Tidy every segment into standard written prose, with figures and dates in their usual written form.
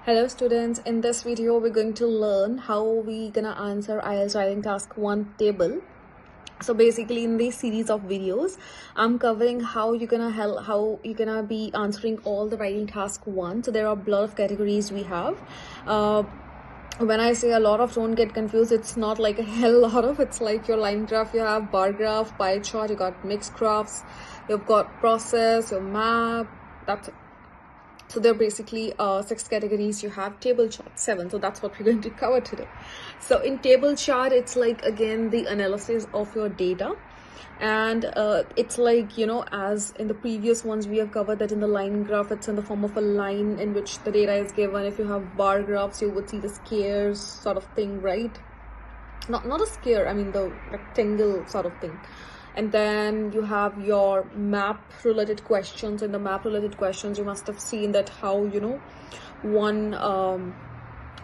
Hello students, in this video we're going to learn how we gonna answer IELTS writing task 1 table. So basically in this series of videos I'm covering how you're gonna be answering all the writing task 1. So there are a lot of categories we have. When I say a lot of, don't get confused, it's not like a hell lot of. It's like your line graph, you have bar graph, pie chart, you got mixed graphs, you've got process, your map, that's it. So there are basically 6 categories. You have table chart, 7. So that's what we're going to cover today. So in table chart, it's like, again, the analysis of your data. And it's like, as in the previous ones, we have covered that in the line graph, it's in the form of a line in which the data is given. If you have bar graphs, you would see the squares sort of thing, right? Not a square, I mean the rectangle sort of thing. And then you have your map related questions. In the map related questions, you must have seen that how one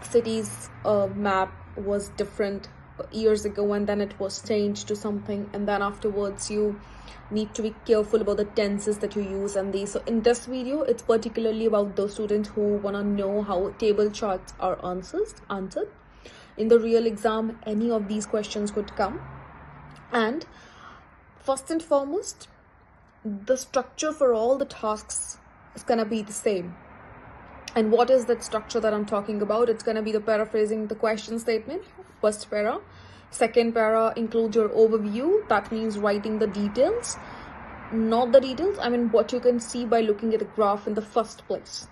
city's map was different years ago, and then it was changed to something, and then afterwards you need to be careful about the tenses that you use and these. So in this video, it's particularly about those students who want to know how table charts are answered. In the real exam, any of these questions could come. And first and foremost, the structure for all the tasks is going to be the same. And what is that structure that I'm talking about? It's going to be the paraphrasing the question statement, first para. Second para includes your overview. That means writing the details. Not the details, I mean what you can see by looking at the graph in the first place.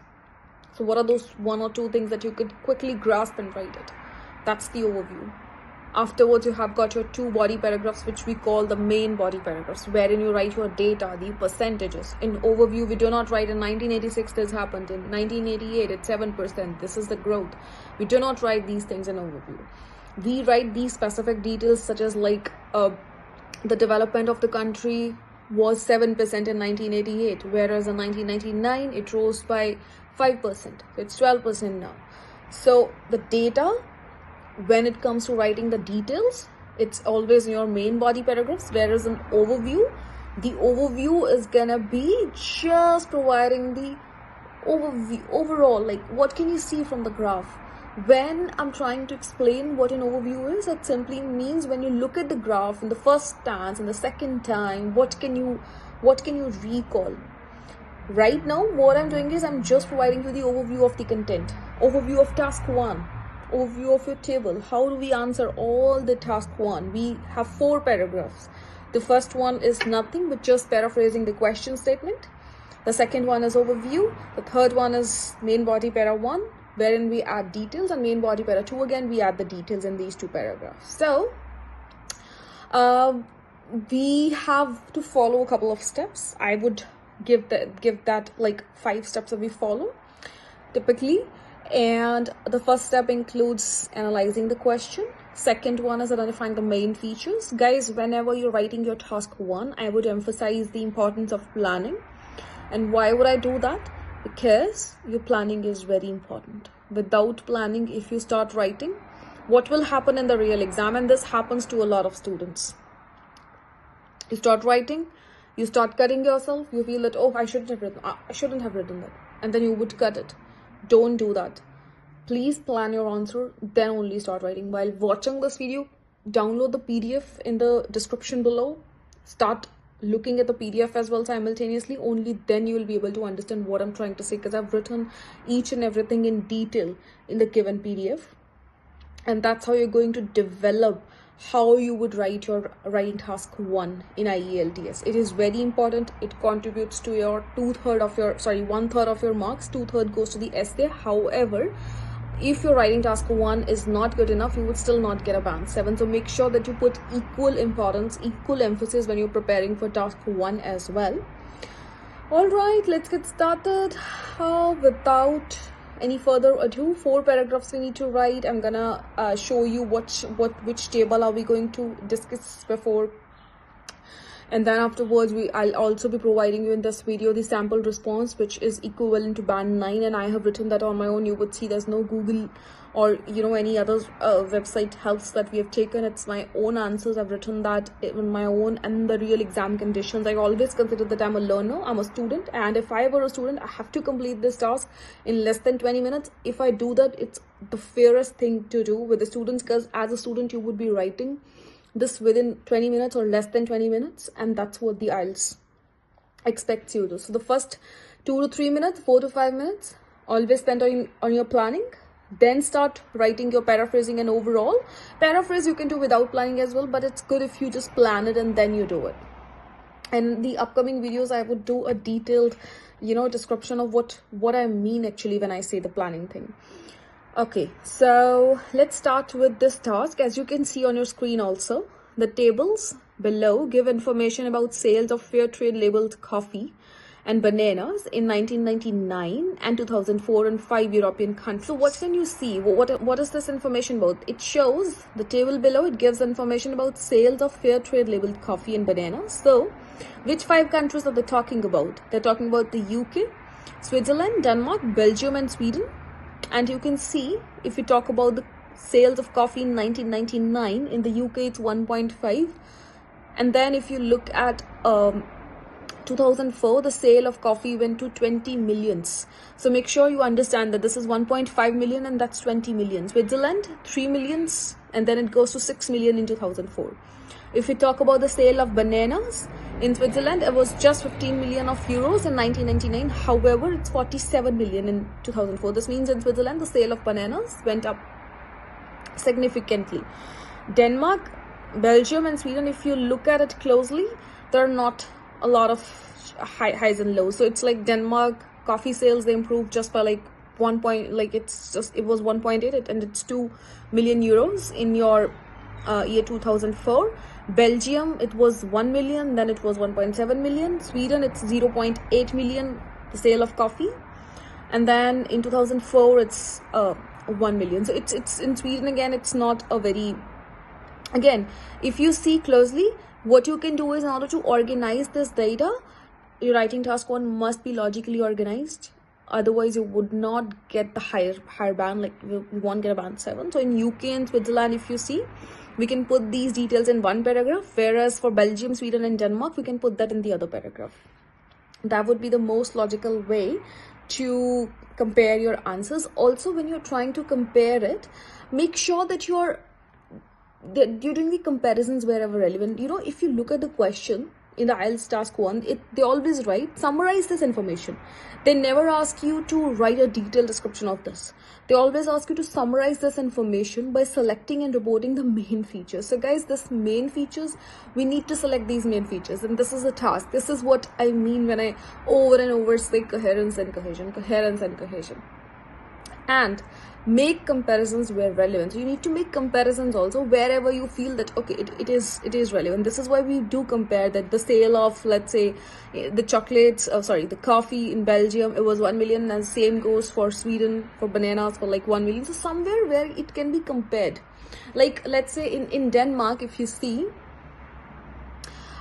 So what are those 1 or 2 things that you could quickly grasp and write it? That's the overview. Afterwards, you have got your 2 body paragraphs, which we call the main body paragraphs, wherein you write your data, the percentages. In overview, we do not write in 1986 this happened, in 1988 it's 7%, this is the growth. We do not write these things in overview. We write these specific details such as like the development of the country was 7% in 1988, whereas in 1999 it rose by 5%. It's 12% now. So the data, when it comes to writing the details, it's always in your main body paragraphs, whereas an overview, the overview is gonna be just providing the overview overall, like what can you see from the graph. When I'm trying to explain what an overview is, it simply means when you look at the graph in the first stance and the second time, what can you recall. Right now what I'm doing is I'm just providing you the overview of the content, overview of task 1, overview of your table. How do we answer all the task 1? We have 4 paragraphs. The first one is nothing but just paraphrasing the question statement. The second one is overview. The third one is main body para 1, wherein we add details, and main body para 2, again we add the details in these 2 paragraphs. So we have to follow a couple of steps. I would give that like 5 steps that we follow typically. And the first step includes analyzing the question. Second one is identifying the main features. Guys, whenever you're writing your task 1, I would emphasize the importance of planning. And why would I do that? Because your planning is very important. Without planning, if you start writing, what will happen in the real exam, and this happens to a lot of students, you start writing, you start cutting yourself, you feel that, oh, I shouldn't have written that, and then you would cut it. Don't do that. Please plan your answer, then only start writing. While watching this video, download the PDF in the description below. Start looking at the PDF as well simultaneously. Only then you will be able to understand what I'm trying to say, because I've written each and everything in detail in the given PDF. And that's how you're going to develop how you would write your writing task 1 in IELTS. It is very important. It contributes to your 1/3 of your marks. 2/3 goes to the essay. However, if your writing task 1 is not good enough, you would still not get a band 7. So make sure that you put equal importance, equal emphasis when you're preparing for task 1 as well. All right, let's get started. Without any further ado, 4 paragraphs we need to write. I'm gonna show you which table are we going to discuss before. And then afterwards I'll also be providing you in this video the sample response, which is equivalent to band 9, and I have written that on my own. You would see there's no Google or any other website helps that we have taken. It's my own answers. I've written that in my own and the real exam conditions. I always consider that I'm a learner, I'm a student, and if I were a student, I have to complete this task in less than 20 minutes. If I do that, it's the fairest thing to do with the students, because as a student you would be writing this within 20 minutes or less than 20 minutes, and that's what the IELTS expects you to do. So the first 2 to 3 minutes, 4 to 5 minutes, always spend on your planning. Then start writing your paraphrasing and overall. Paraphrase you can do without planning as well, but it's good if you just plan it and then you do it. And the upcoming videos I would do a detailed description of what I mean actually when I say the planning thing. Okay, so let's start with this task. As you can see on your screen also, the tables below give information about sales of fair trade labeled coffee and bananas in 1999 and 2004 in 5 European countries. So what can you see? What is this information about? It shows the table below. It gives information about sales of fair trade labeled coffee and bananas. So which 5 countries are they talking about? They're talking about the UK, Switzerland, Denmark, Belgium and Sweden. And you can see, if you talk about the sales of coffee in 1999, in the UK it's 1.5. And then if you look at 2004, the sale of coffee went to 20 millions. So make sure you understand that this is 1.5 million and that's 20 million. Switzerland, 3 millions, and then it goes to 6 million in 2004. If we talk about the sale of bananas, in Switzerland, it was just 15 million of euros in 1999. However, it's 47 million in 2004. This means in Switzerland, the sale of bananas went up significantly. Denmark, Belgium and Sweden, if you look at it closely, there are not a lot of highs and lows. So it's like Denmark coffee sales, they improved just by like 1 point, like it was 1.8 and it's 2 million euros in your year 2004. Belgium, it was 1 million, then it was 1.7 million. Sweden, it's 0.8 million, the sale of coffee. And then in 2004, it's 1 million. So it's in Sweden again, it's not a very, again, if you see closely, what you can do is, in order to organize this data, your writing task 1 must be logically organized. Otherwise, you would not get the higher band, like you won't get a band 7. So in UK and Switzerland, if you see, we can put these details in one paragraph, whereas for Belgium, Sweden and Denmark, we can put that in the other paragraph. That would be the most logical way to compare your answers. Also, when you're trying to compare it, make sure that you're doing the comparisons wherever relevant. If you look at the question in the IELTS task 1, they always write, summarize this information. They never ask you to write a detailed description of this. They always ask you to summarize this information by selecting and reporting the main features. So guys, this main features, we need to select these main features, and this is a task. This is what I mean when I over and over say coherence and cohesion, coherence and cohesion. And make comparisons where relevant. So you need to make comparisons also wherever you feel that okay, it is relevant. This is why we do compare that the sale of, let's say, the chocolates, the coffee in Belgium, it was 1 million, and same goes for Sweden for bananas for like 1 million. So somewhere where it can be compared, like let's say in Denmark, if you see,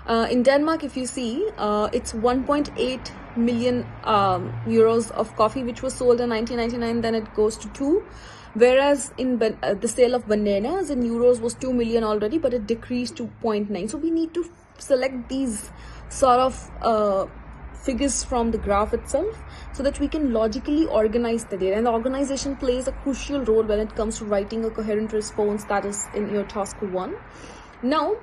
it's 1.8 million euros of coffee which was sold in 1999, then it goes to 2, whereas in the sale of bananas in euros was 2 million already, but it decreased to 0.9. So we need to select these sort of figures from the graph itself so that we can logically organize the data, and the organization plays a crucial role when it comes to writing a coherent response, that is in your task 1. Now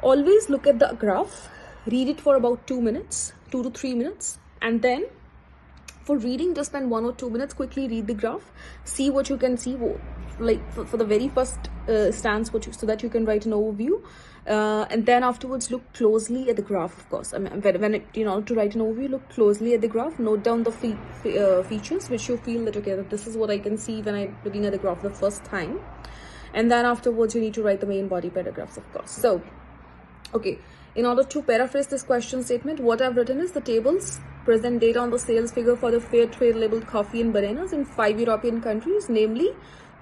always look at the graph, read it for about 2 to 3 minutes, and then for reading just spend 1 or 2 minutes, quickly read the graph, see what you can see, like for the very first stance, so that you can write an overview, and then afterwards look closely at the graph. Of course, I mean, when it, to write an overview, look closely at the graph, note down the features which you feel that okay, this is what I can see when I'm looking at the graph the first time, and then afterwards you need to write the main body paragraphs, of course. So okay, in order to paraphrase this question statement, what I've written is the tables present data on the sales figure for the fair trade labeled coffee and bananas in 5 European countries, namely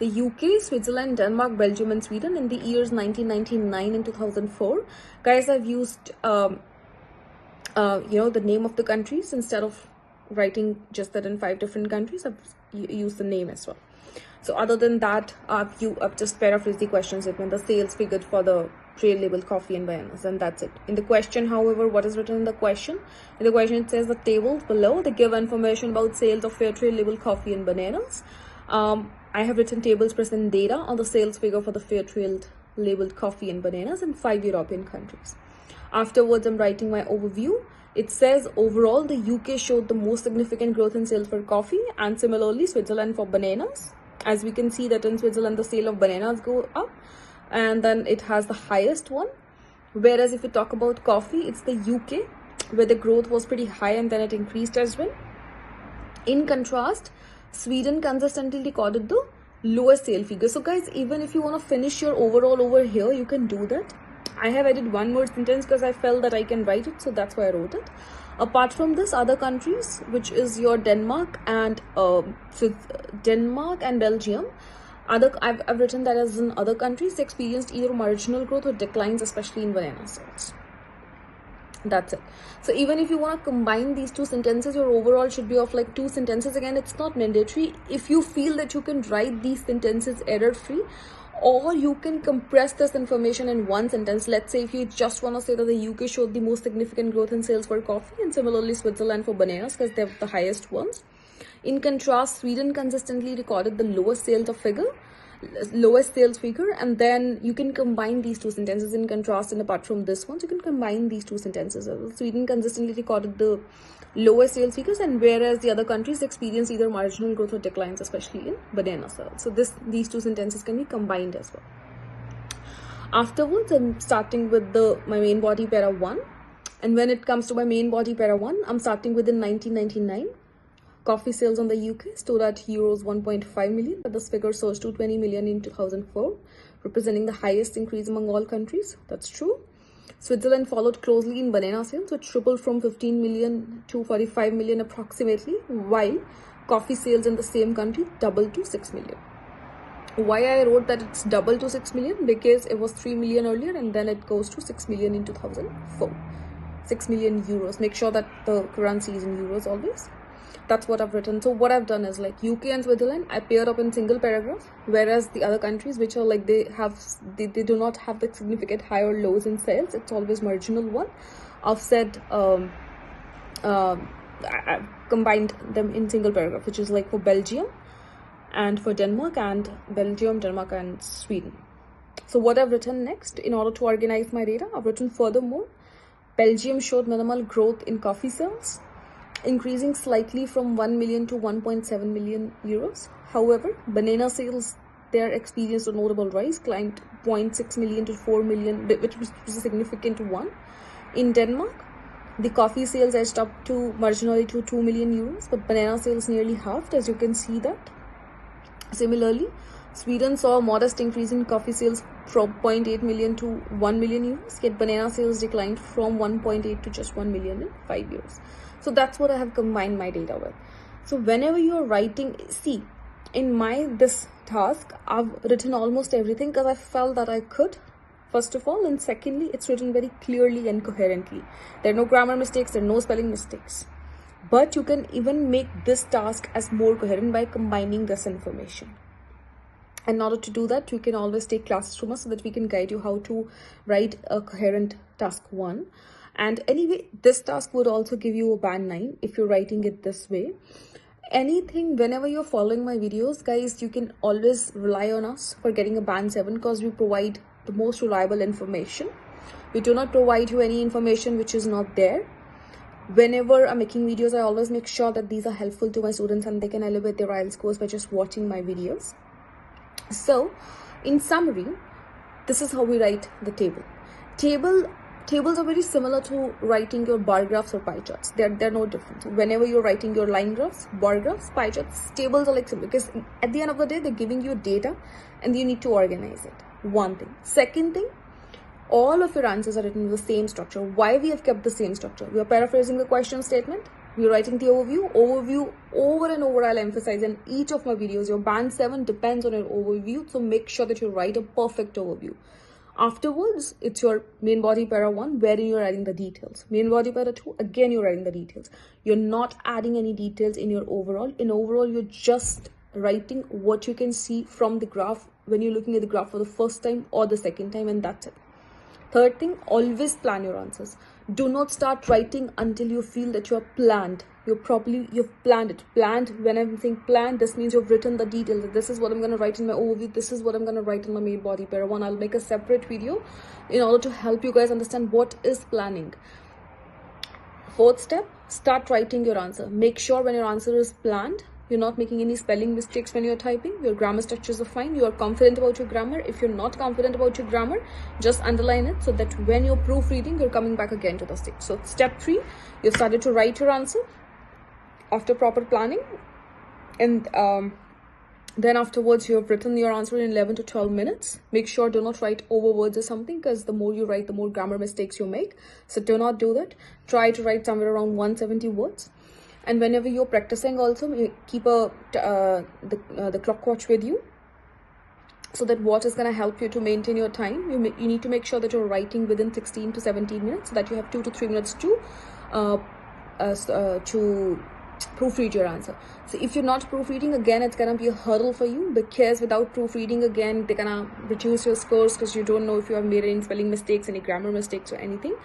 the UK, Switzerland, Denmark, Belgium, and Sweden in the years 1999 and 2004. Guys, I've used, the name of the countries instead of writing just that in 5 different countries. I've used the name as well. So other than that, I've just paraphrased the question statement, the sales figure for the trade label coffee and bananas, and that's it. In the question, however, what is written in the question? In the question, it says the tables below, they give information about sales of fair trade label coffee and bananas. I have written tables present data on the sales figure for the fair trade labeled coffee and bananas in 5 European countries. Afterwards, I'm writing my overview. It says overall, the UK showed the most significant growth in sales for coffee, and similarly, Switzerland for bananas. As we can see that in Switzerland, the sale of bananas go up, and then it has the highest one. Whereas if we talk about coffee, it's the UK where the growth was pretty high and then it increased as well. In contrast, Sweden consistently recorded the lowest sale figure. So guys, even if you want to finish your overall over here, you can do that. I have added one more sentence because I felt that I can write it, so that's why I wrote it. Apart from this, other countries, which is your Denmark and Belgium, I've written that as in other countries, they experienced either marginal growth or declines, especially in banana sales. That's it. So even if you want to combine these 2 sentences, your overall should be of like 2 sentences. Again, it's not mandatory. If you feel that you can write these sentences error-free, or you can compress this information in 1 sentence. Let's say if you just want to say that the UK showed the most significant growth in sales for coffee, and similarly Switzerland for bananas because they have the highest ones. In contrast, Sweden consistently recorded the lowest sales figure, and then you can combine these 2 sentences. In contrast, and apart from this one, so you can combine these 2 sentences. Sweden consistently recorded the lowest sales figures, and whereas the other countries experience either marginal growth or declines, especially in banana sales. So these 2 sentences can be combined as well. Afterwards, I'm starting with my main body para 1, and when it comes to my main body para 1, I'm starting with in 1999. Coffee sales on the UK stood at euros 1.5 million, but this figure surged to 20 million in 2004, representing the highest increase among all countries. That's true. Switzerland followed closely in banana sales, which tripled from 15 million to 45 million approximately, while coffee sales in the same country doubled to 6 million. Why I wrote that it's doubled to 6 million? Because it was 3 million earlier and then it goes to 6 million in 2004. 6 million euros. Make sure that the currency is in euros always. That's what I've written. So what I've done is like UK and Switzerland, I paired up in single paragraph, whereas the other countries, which are like they do not have the significant high or lows in sales, it's always marginal one. I've said I combined them in single paragraph, which is like for Belgium and for Denmark, and Belgium, Denmark, and Sweden. So what I've written next, in order to organize my data, I've written furthermore, Belgium showed minimal growth in coffee sales, increasing slightly from 1 million to 1.7 million euros. However, banana sales there experienced a notable rise, climbed 0.6 million to 4 million, which was a significant one. In Denmark, the coffee sales edged up to marginally to 2 million euros, but banana sales nearly halved, as you can see that. Similarly, Sweden saw a modest increase in coffee sales from 0.8 million to 1 million euros, yet banana sales declined from 1.8 to just 1 million in 5 years. So that's what I have combined my data with. So whenever you're writing, see, in this task, I've written almost everything because I felt that I could, first of all, and secondly, it's written very clearly and coherently. There are no grammar mistakes, there are no spelling mistakes. But you can even make this task as more coherent by combining this information. In order to do that, you can always take classes from us so that we can guide you how to write a coherent task 1. And anyway, this task would also give you a band 9 if you're writing it this way. Anything, whenever you're following my videos, guys, you can always rely on us for getting a band 7 because we provide the most reliable information. We do not provide you any information which is not there. Whenever I'm making videos, I always make sure that these are helpful to my students and they can elevate their IELTS scores by just watching my videos. So, in summary, this is how we write the table. Tables are very similar to writing your bar graphs or pie charts. They're no different. So whenever you're writing your line graphs, bar graphs, pie charts, tables are like similar because at the end of the day, they're giving you data and you need to organize it. One thing. Second thing, all of your answers are written in the same structure. Why we have kept the same structure? We are paraphrasing the question statement. You're writing the overview over and over. I'll emphasize in each of my videos, your band 7 depends on your overview, so make sure that you write a perfect overview. Afterwards, it's your main body para 1, wherein you're adding the details. Main body para 2, again you're adding the details. You're not adding any details in your overall. In overall, you're just writing what you can see from the graph when you're looking at the graph for the first time or the second time, and that's it. Third thing, always plan your answers. Do not start writing until you feel that you are planned. You've planned it. Planned, when I'm saying planned, this means you've written the details. This is what I'm going to write in my overview. This is what I'm going to write in my main body para 1. I'll make a separate video in order to help you guys understand what is planning. Fourth step, start writing your answer. Make sure when your answer is planned, you're not making any spelling mistakes when you're typing. Your grammar structures are fine. You are confident about your grammar. If you're not confident about your grammar, just underline it so that when you're proofreading, you're coming back again to the stage. So step 3, you've started to write your answer after proper planning. And then afterwards, you have written your answer in 11 to 12 minutes. Make sure do not write over words or something, because the more you write, the more grammar mistakes you make. So do not do that. Try to write somewhere around 170 words. And whenever you're practicing also, keep the clock watch with you, so that what is going to help you to maintain your time. You need to make sure that you're writing within 16 to 17 minutes, so that you have 2 to 3 minutes to proofread your answer. So if you're not proofreading, again, it's gonna be a hurdle for you, because without proofreading, again, they're gonna reduce your scores, because you don't know if you have made any spelling mistakes, any grammar mistakes, or anything.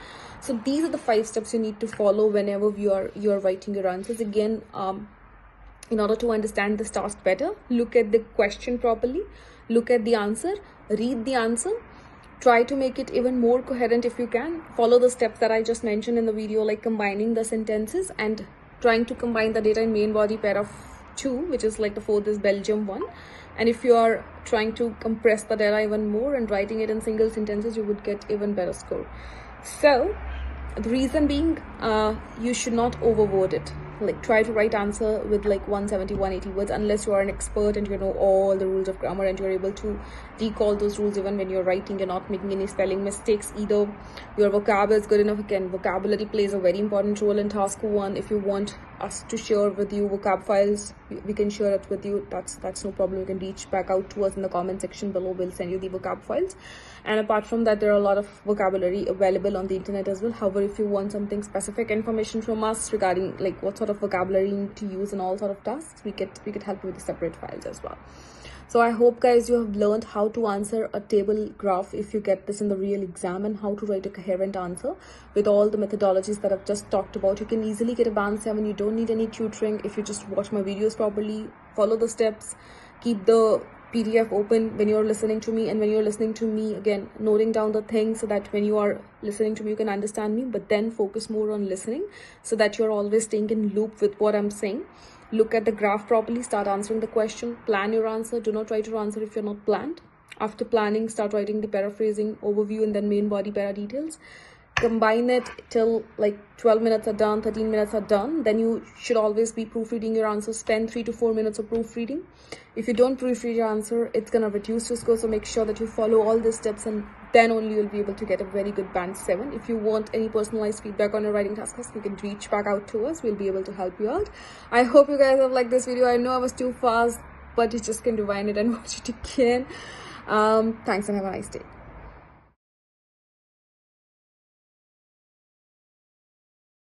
So these are the 5 steps you need to follow whenever you're writing your answers. Again, in order to understand this task better, look at the question properly, look at the answer, read the answer, try to make it even more coherent if you can. Follow the steps that I just mentioned in the video, like combining the sentences and trying to combine the data in main body para 2, which is like the 4th is Belgium 1. And if you are trying to compress the data even more and writing it in single sentences, you would get even better score. So the reason being, you should not overword it. Like, try to write answer with like 170, 180 words, unless you are an expert and you know all the rules of grammar and you're able to recall those rules even when you're writing. You're not making any spelling mistakes either. Your vocab is good enough. Again, vocabulary plays a very important role in task 1. If you want us to share with you vocab files, we can share it with you. That's no problem. You can reach back out to us in the comment section below. We'll send you the vocab files. And apart from that, there are a lot of vocabulary available on the internet as well. However, if you want something specific information from us regarding like what sort of vocabulary you need to use and all sort of tasks, we could help you with the separate files as well. So I hope, guys, you have learned how to answer a table graph if you get this in the real exam, and how to write a coherent answer with all the methodologies that I've just talked about. You can easily get a band 7. You don't need any tutoring if you just watch my videos properly, follow the steps, keep the PDF open when you're listening to me, and when you're listening to me, again, noting down the things so that when you are listening to me, you can understand me, but then focus more on listening so that you're always staying in loop with what I'm saying. Look at the graph properly, start answering the question, plan your answer. Do not try to answer if you're not planned. After planning, start writing the paraphrasing, overview, and then main body para details. Combine it till like 12 minutes are done, 13 minutes are done. Then you should always be proofreading your answer. Spend 3 to 4 minutes of proofreading. If you don't proofread your answer, it's gonna reduce your score. So make sure that you follow all these steps, and then only you'll be able to get a very good band 7. If you want any personalized feedback on your writing tasks, you can reach back out to us. We'll be able to help you out. I hope you guys have liked this video. I know I was too fast, but you just can rewind it and watch it again. Thanks, and have a nice day.